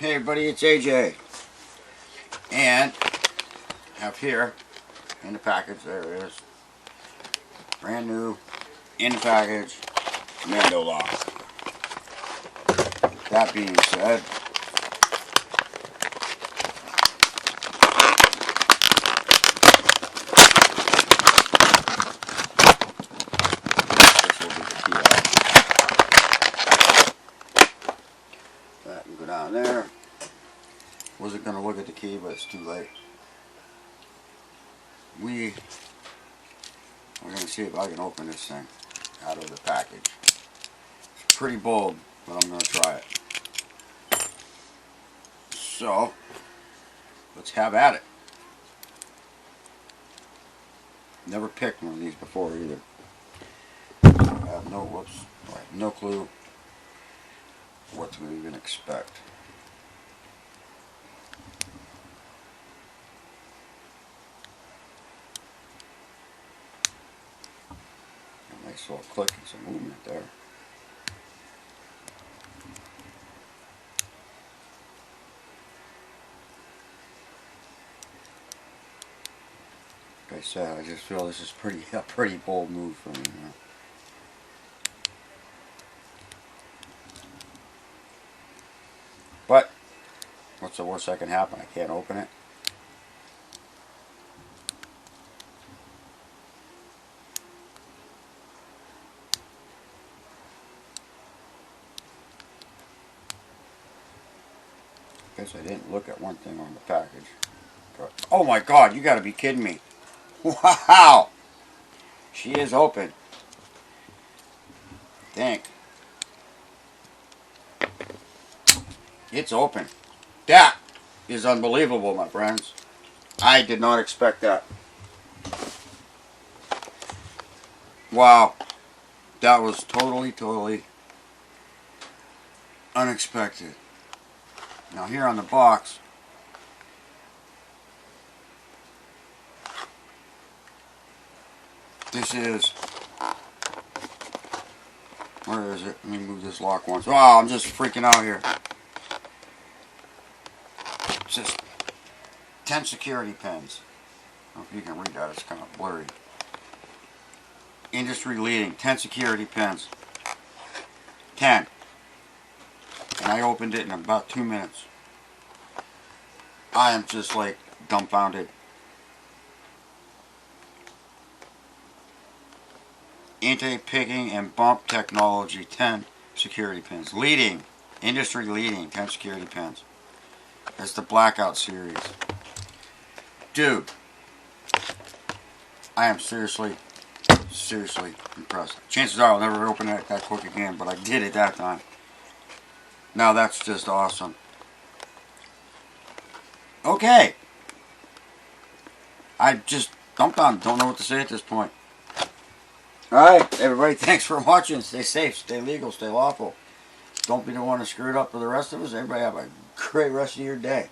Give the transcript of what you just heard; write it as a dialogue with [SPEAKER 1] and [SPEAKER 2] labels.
[SPEAKER 1] Hey everybody, it's AJ, and I have here in the package, there it is, brand new, in the package, commando lock. That being said, this will be the key out. That can go down there. Wasn't going to look at the key, but it's too late. We're going to see if I can open this thing out of the package. It's pretty bold, but I'm going to try it. So, let's have at it. Never picked one of these before either. I have no clue what to even expect. Nice little click and some movement there. Like I said, I just feel this is a pretty bold move for me. You know? But what's the worst that can happen? I can't open it. Guess I didn't look at one thing on the package. But, oh my God, you gotta be kidding me. Wow! She is open. Think. It's open. That is unbelievable, my friends. I did not expect that. Wow. That was totally unexpected. Now here on the box, this is, where is it? Let me move this lock once. Oh, I'm just freaking out here. It says 10 security pins. I don't know if you can read that, it's kind of blurry. Industry leading, 10 security pins. 10. And I opened it in about 2 minutes. I am just like dumbfounded. Anti-picking and bump technology, 10 security pins. Leading, industry leading, 10 security pins. That's the Blackout series. Dude, I am seriously impressed. Chances are I'll never open it that quick again, but I did it that time. Now that's just awesome. Okay. I just dumped on. Don't know what to say at this point. Alright, everybody, thanks for watching. Stay safe, stay legal, stay lawful. Don't be the one to screw it up for the rest of us. Everybody have a great rest of your day.